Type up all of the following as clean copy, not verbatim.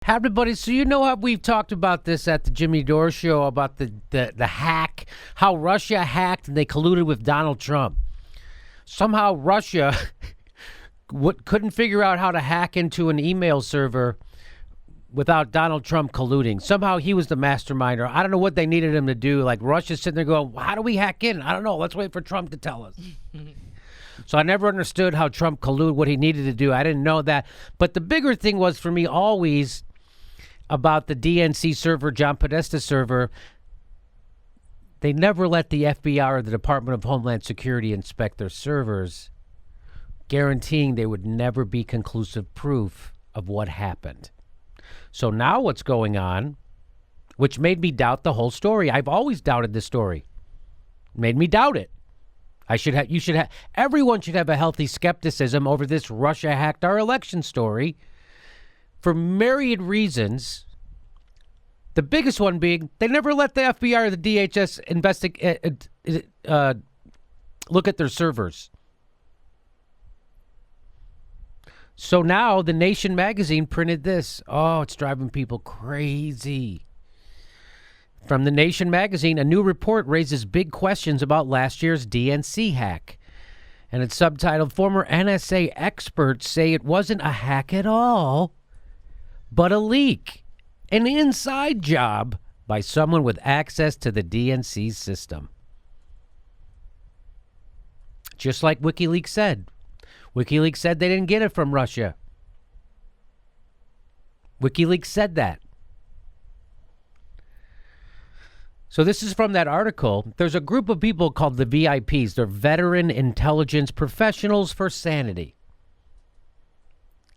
Hi, everybody. So you know how we've talked about this at the Jimmy Dore show about the hack, how Russia hacked and they colluded with Donald Trump. Somehow Russia couldn't figure out how to hack into an email server without Donald Trump colluding. Somehow he was the masterminder. I don't know what they needed him to do. Like Russia's sitting there going, how do we hack in? I don't know. Let's wait for Trump to tell us. So I never understood how Trump colluded, what he needed to do. I didn't know that. But the bigger thing was for me always about the DNC server, John Podesta server, they never let the FBI or the Department of Homeland Security inspect their servers, guaranteeing there would never be conclusive proof of what happened. So now what's going on, which made me doubt the whole story. I've always doubted this story. Made me doubt it. Everyone should have a healthy skepticism over this Russia hacked our election story for myriad reasons. The biggest one being they never let the FBI or the DHS look at their servers. So now the Nation magazine printed this. Oh, it's driving people crazy. From the Nation magazine, a new report raises big questions about last year's DNC hack. And it's subtitled, Former NSA Experts Say It Wasn't a Hack at All, but a leak. An inside job by someone with access to the DNC system. Just like WikiLeaks said. WikiLeaks said they didn't get it from Russia. WikiLeaks said that. So this is from that article. There's a group of people called the VIPs. They're Veteran Intelligence Professionals for Sanity.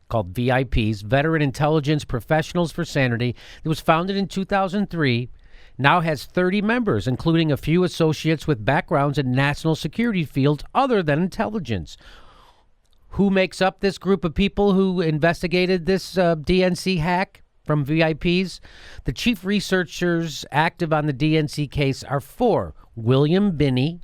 Called VIPs, Veteran Intelligence Professionals for Sanity. It was founded in 2003, now has 30 members, including a few associates with backgrounds in national security fields other than intelligence. Who makes up this group of people who investigated this DNC hack from VIPs? The chief researchers active on the DNC case are four. William Binney,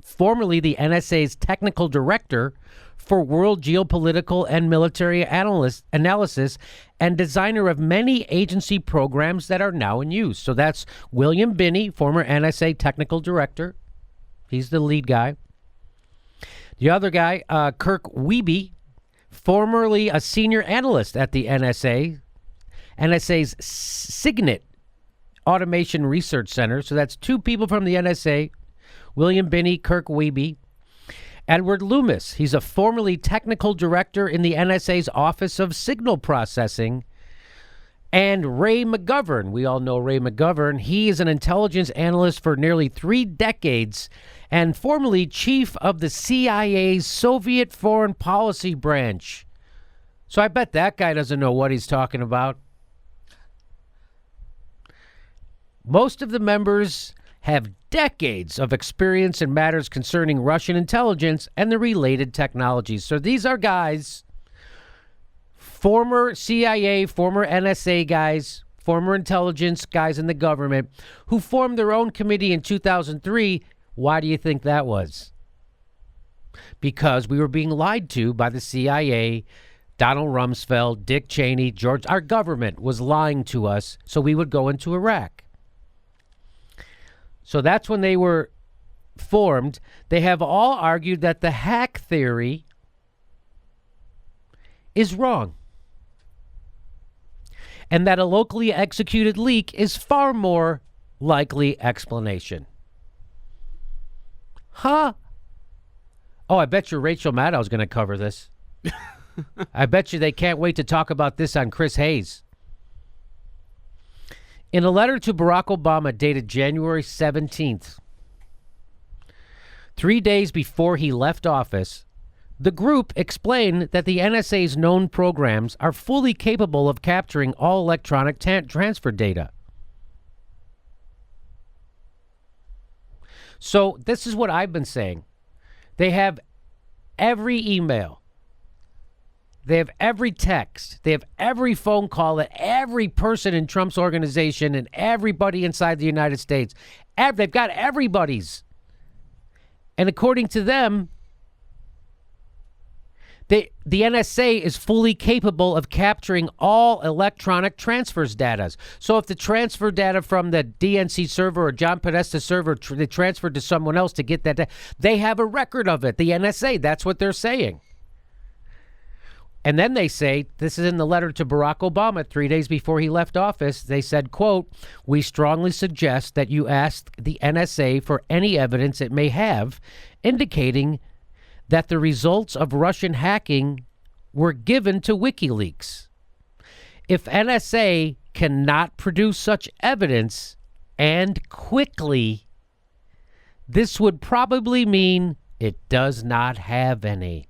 formerly the NSA's technical director for world geopolitical and military analysis and designer of many agency programs that are now in use. So that's William Binney, former NSA technical director. He's the lead guy. The other guy, Kirk Wiebe, formerly a senior analyst at the NSA's Signet Automation Research Center. So that's two people from the NSA, William Binney, Kirk Wiebe. Edward Loomis, he's a formerly technical director in the NSA's Office of Signal Processing. And Ray McGovern, we all know Ray McGovern. He is an intelligence analyst for nearly 3 decades and formerly chief of the CIA's Soviet Foreign Policy Branch. So I bet that guy doesn't know what he's talking about. Most of the members have decades of experience in matters concerning Russian intelligence and the related technologies. So these are guys, former CIA, former NSA guys, former intelligence guys in the government, who formed their own committee in 2003. Why do you think that was? Because we were being lied to by the CIA, Donald Rumsfeld, Dick Cheney, George. Our government was lying to us so we would go into Iraq. So that's when they were formed. They have all argued that the hack theory is wrong and that a locally executed leak is far more likely explanation. Huh? Oh, I bet you Rachel Maddow's going to cover this. I bet you they can't wait to talk about this on Chris Hayes. In a letter to Barack Obama dated January 17th, 3 days before he left office, the group explained that the NSA's known programs are fully capable of capturing all electronic transfer data. So this is what I've been saying. They have every email. They have every text. They have every phone call that every person in Trump's organization and everybody inside the United States. They've got everybody's. And according to them, The NSA is fully capable of capturing all electronic transfers data. So if the transfer data from the DNC server or John Podesta server they transferred to someone else to get that data, they have a record of it. The NSA, that's what they're saying. And then they say, this is in the letter to Barack Obama 3 days before he left office, they said, quote, "We strongly suggest that you ask the NSA for any evidence it may have, indicating that the results of Russian hacking were given to WikiLeaks. If NSA cannot produce such evidence, and quickly, this would probably mean it does not have any."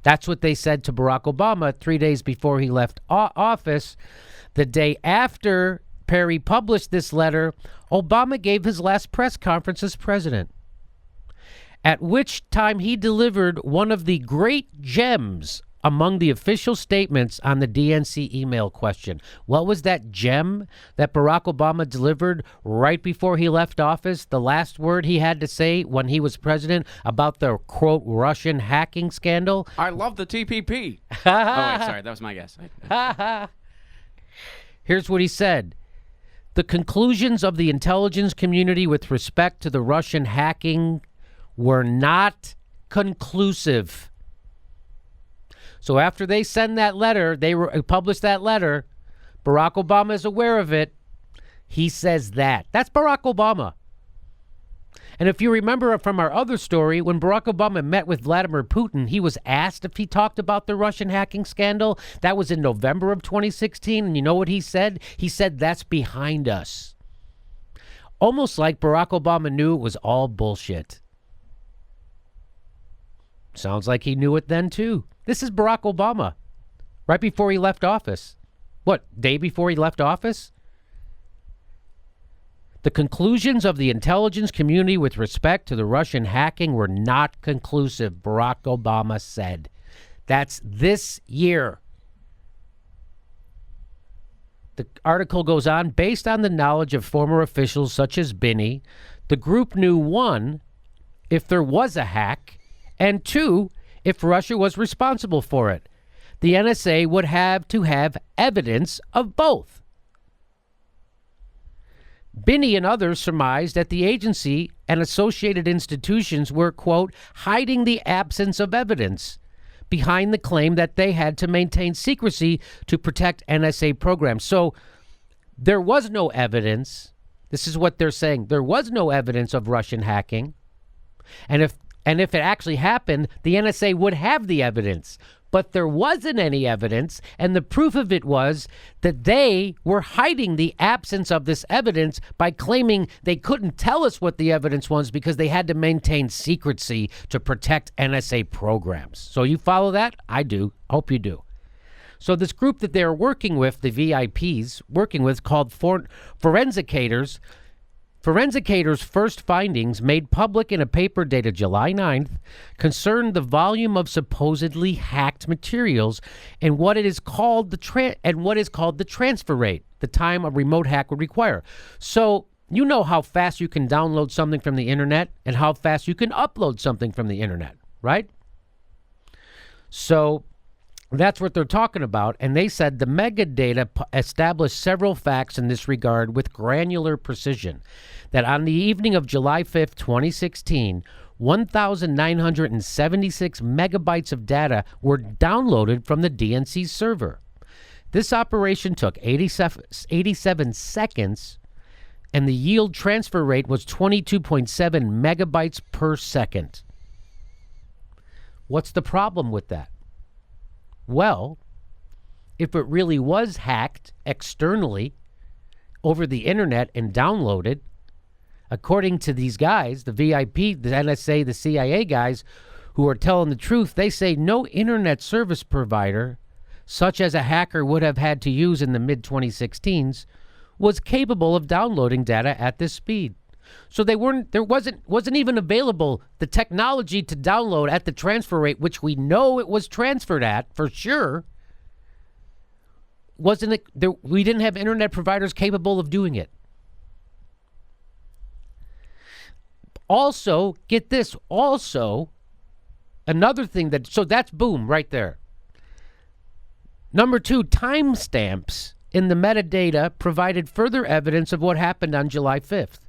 That's what they said to Barack Obama 3 days before he left office. The day after Perry published this letter, Obama gave his last press conference as president, at which time he delivered one of the great gems among the official statements on the DNC email question. What was that gem that Barack Obama delivered right before he left office? The last word he had to say when he was president about the, quote, Russian hacking scandal? I love the TPP. Oh, wait, sorry. That was my guess. Here's what he said. The conclusions of the intelligence community with respect to the Russian hacking were not conclusive. So after they send that letter, they published that letter, Barack Obama is aware of it. He says that. That's Barack Obama. And if you remember from our other story, when Barack Obama met with Vladimir Putin, he was asked if he talked about the Russian hacking scandal. That was in November of 2016. And you know what he said? He said, that's behind us. Almost like Barack Obama knew it was all bullshit. Sounds like he knew it then, too. This is Barack Obama, right before he left office. What, day before he left office? The conclusions of the intelligence community with respect to the Russian hacking were not conclusive, Barack Obama said. That's this year. The article goes on, based on the knowledge of former officials such as Binney, the group knew, one, if there was a hack, and two, if Russia was responsible for it. The NSA would have to have evidence of both. Binney and others surmised that the agency and associated institutions were, quote, hiding the absence of evidence behind the claim that they had to maintain secrecy to protect NSA programs. So there was no evidence. This is what they're saying. There was no evidence of Russian hacking. And if it actually happened, the NSA would have the evidence. But there wasn't any evidence, and the proof of it was that they were hiding the absence of this evidence by claiming they couldn't tell us what the evidence was because they had to maintain secrecy to protect NSA programs. So you follow that? I do. Hope you do. So this group that they're working with, the VIPs, working with, called Forensicators. Forensicators' first findings, made public in a paper dated July 9th, concerned the volume of supposedly hacked materials and what is called the transfer rate, the time a remote hack would require. So you know how fast you can download something from the internet and how fast you can upload something from the internet, right? So that's what they're talking about, and they said the metadata established several facts in this regard with granular precision. That on the evening of July 5th, 2016, 1,976 megabytes of data were downloaded from the DNC server. This operation took 87 seconds, and the yield transfer rate was 22.7 megabytes per second. What's the problem with that? Well, if it really was hacked externally over the internet and downloaded, according to these guys, the VIP, the NSA, the CIA guys who are telling the truth, they say no internet service provider, such as a hacker would have had to use in the mid-2016s, was capable of downloading data at this speed. So there wasn't even available the technology to download at the transfer rate, which we know it was transferred at for sure. We didn't have internet providers capable of doing it. Also, get this, also, another thing so that's boom right there. Number 2, timestamps in the metadata provided further evidence of what happened on July 5th.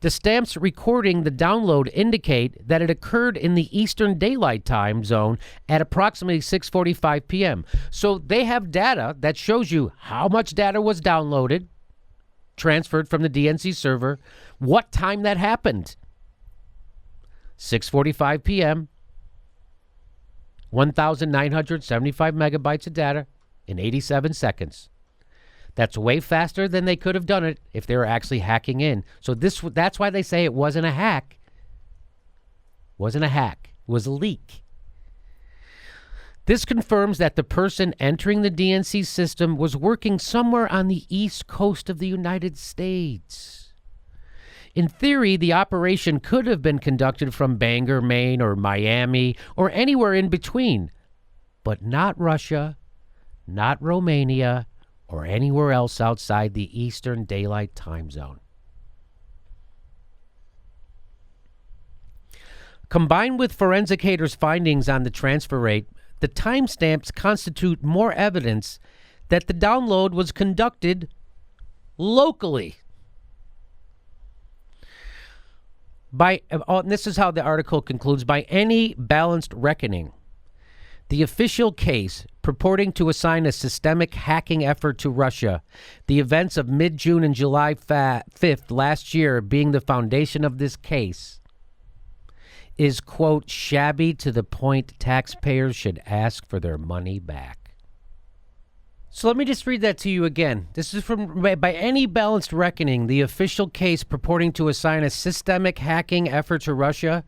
The stamps recording the download indicate that it occurred in the Eastern Daylight Time Zone at approximately 6:45 p.m. So they have data that shows you how much data was downloaded, transferred from the DNC server, what time that happened. 6:45 p.m., 1,975 megabytes of data in 87 seconds. That's way faster than they could have done it if they were actually hacking in. So that's why they say it wasn't a hack. It wasn't a hack. It was a leak. This confirms that the person entering the DNC system was working somewhere on the east coast of the United States. In theory, the operation could have been conducted from Bangor, Maine, or Miami, or anywhere in between, but not Russia, not Romania, or anywhere else outside the Eastern Daylight Time Zone. Combined with forensicators' findings on the transfer rate, the timestamps constitute more evidence that the download was conducted locally. And this is how the article concludes, by any balanced reckoning, the official case purporting to assign a systemic hacking effort to Russia, the events of mid-June and July 5th last year being the foundation of this case, is, quote, shabby to the point taxpayers should ask for their money back. So let me just read that to you again. This is from, by any balanced reckoning, the official case purporting to assign a systemic hacking effort to Russia,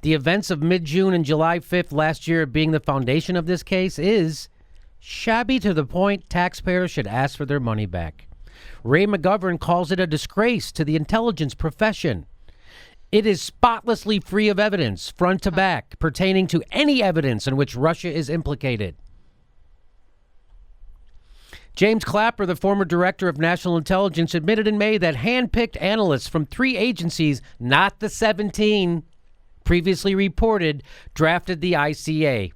the events of mid-June and July 5th last year being the foundation of this case, is shabby to the point taxpayers should ask for their money back. Ray McGovern calls it a disgrace to the intelligence profession. It is spotlessly free of evidence, front to back, pertaining to any evidence in which Russia is implicated. James Clapper, the former director of national intelligence, admitted in May that hand-picked analysts from 3 agencies, not the 17 previously reported, drafted the ICA.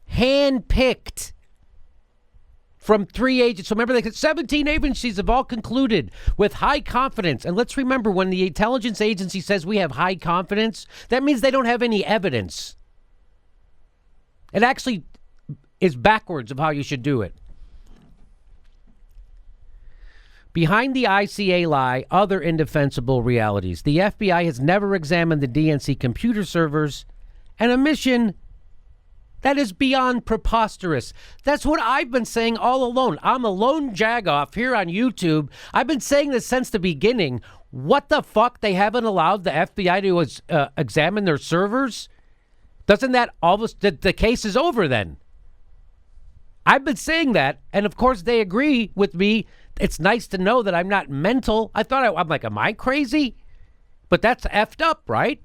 Hand-picked from 3 agencies. So remember, 17 agencies have all concluded with high confidence. And let's remember, when the intelligence agency says we have high confidence, that means they don't have any evidence. It actually is backwards of how you should do it. Behind the ICA lie other indefensible realities. The FBI has never examined the DNC computer servers, an omission that is beyond preposterous. That's what I've been saying all along. I'm a lone jagoff here on YouTube. I've been saying this since the beginning. What the fuck? They haven't allowed the FBI to examine their servers? Doesn't that the case is over then? I've been saying that, and of course they agree with me. It's nice to know that I'm not mental. I'm like, am I crazy? But that's effed up, right?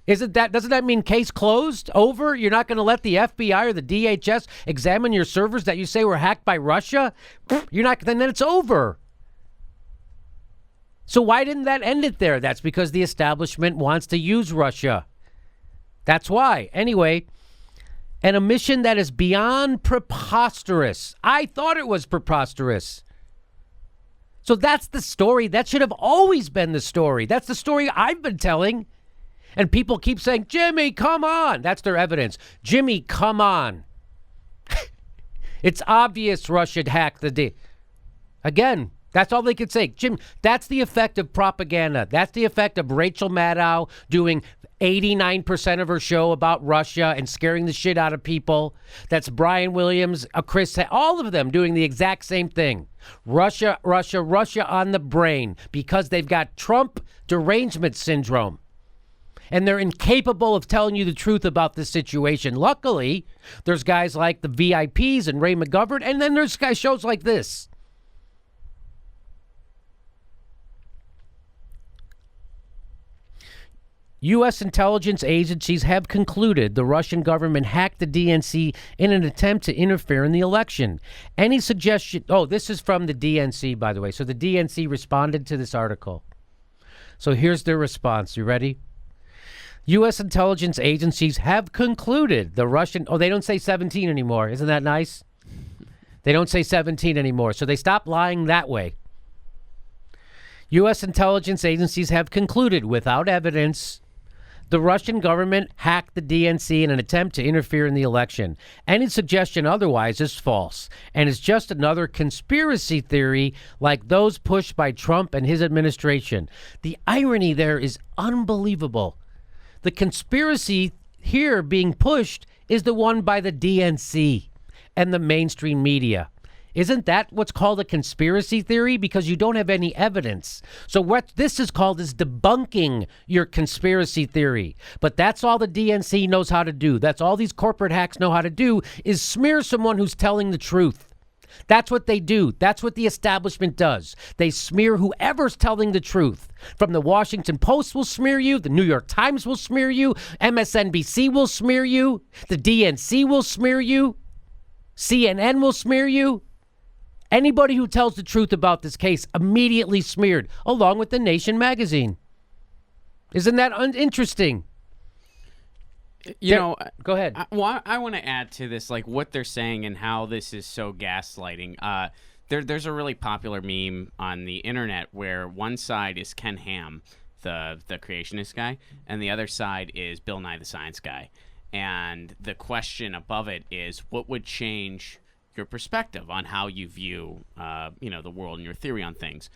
Doesn't that mean case closed? Over? You're not going to let the FBI or the DHS examine your servers that you say were hacked by Russia? You're not, then it's over. So why didn't that end it there? That's because the establishment wants to use Russia. That's why. Anyway, an omission that is beyond preposterous. I thought it was preposterous. So that's the story. That should have always been the story. That's the story I've been telling. And people keep saying, Jimmy, come on. That's their evidence. Jimmy, come on. It's obvious Russia hacked the day. Again, that's all they could say. Jim, that's the effect of propaganda. That's the effect of Rachel Maddow doing 89% of her show about Russia and scaring the shit out of people. That's Brian Williams, Chris, all of them doing the exact same thing. Russia, Russia, Russia on the brain because they've got Trump derangement syndrome. And they're incapable of telling you the truth about this situation. Luckily, there's guys like the VIPs and Ray McGovern, and then there's shows like this. U.S. intelligence agencies have concluded the Russian government hacked the DNC in an attempt to interfere in the election. Any suggestion... Oh, this is from the DNC, by the way. So the DNC responded to this article. So here's their response. You ready? U.S. intelligence agencies have concluded the Russian... Oh, they don't say 17 anymore. Isn't that nice? They don't say 17 anymore. So they stop lying that way. U.S. intelligence agencies have concluded, without evidence, the Russian government hacked the DNC in an attempt to interfere in the election. Any suggestion otherwise is false and is just another conspiracy theory like those pushed by Trump and his administration. The irony there is unbelievable. The conspiracy here being pushed is the one by the DNC and the mainstream media. Isn't that what's called a conspiracy theory? Because you don't have any evidence. So what this is called is debunking your conspiracy theory. But that's all the DNC knows how to do. That's all these corporate hacks know how to do, is smear someone who's telling the truth. That's what they do. That's what the establishment does. They smear whoever's telling the truth. From the Washington Post will smear you. The New York Times will smear you. MSNBC will smear you. The DNC will smear you. CNN will smear you. Anybody who tells the truth about this case immediately smeared, along with The Nation magazine. Isn't that interesting? You know, go ahead. I want to add to this, like what they're saying and how this is so gaslighting. There's a really popular meme on the internet where one side is Ken Ham, the creationist guy, and the other side is Bill Nye the Science Guy. And the question above it is, what would change your perspective on how you view, the world and your theory on things?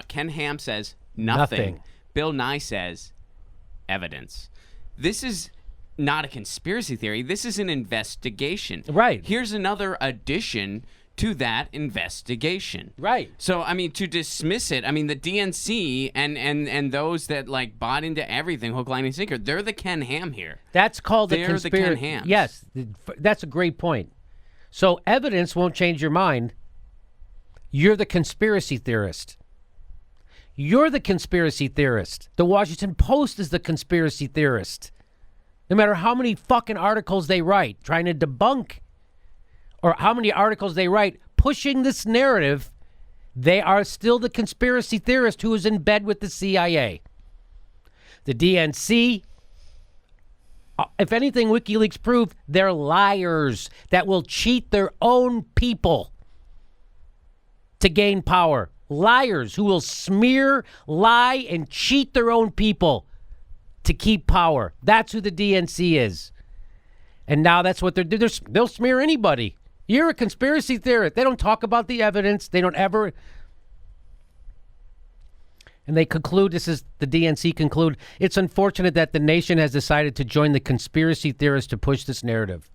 Ken Ham says nothing. Bill Nye says evidence. This is not a conspiracy theory. This is an investigation. Right. Here's another addition to that investigation. Right. So, I mean, to dismiss it, I mean, the DNC and those that, like, bought into everything, hook, line, and sinker, they're the Ken Ham here. That's called they're a conspiracy. the Ken Hams. Yes, that's a great point. So evidence won't change your mind. You're the conspiracy theorist. You're the conspiracy theorist. The Washington Post is the conspiracy theorist. No matter how many fucking articles they write trying to debunk, or how many articles they write pushing this narrative, they are still the conspiracy theorist who is in bed with the CIA. The DNC, if anything, WikiLeaks proved they're liars that will cheat their own people to gain power. Liars who will smear, lie, and cheat their own people to keep power. That's who the DNC is. And now that's what they're doing. They'll smear anybody. You're a conspiracy theorist. They don't talk about the evidence. They don't ever. And they conclude, the DNC conclude, it's unfortunate that the nation has decided to join the conspiracy theorists to push this narrative.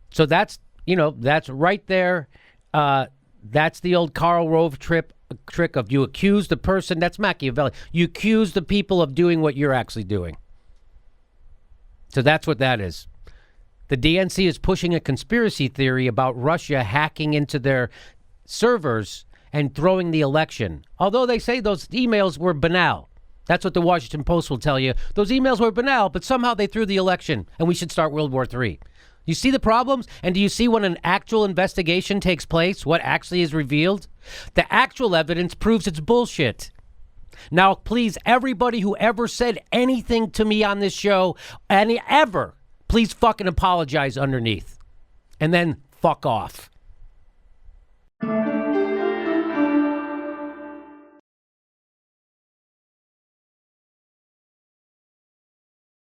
So that's right there. That's the old Karl Rove trick of you accuse the person. That's Machiavelli. You accuse the people of doing what you're actually doing. So that's what that is. The DNC is pushing a conspiracy theory about Russia hacking into their servers and throwing the election. Although they say those emails were banal. That's what the Washington Post will tell you. Those emails were banal, but somehow they threw the election, and we should start World War III. You see the problems? And do you see when an actual investigation takes place, what actually is revealed? The actual evidence proves it's bullshit. Now, please, everybody who ever said anything to me on this show, please fucking apologize underneath. And then fuck off.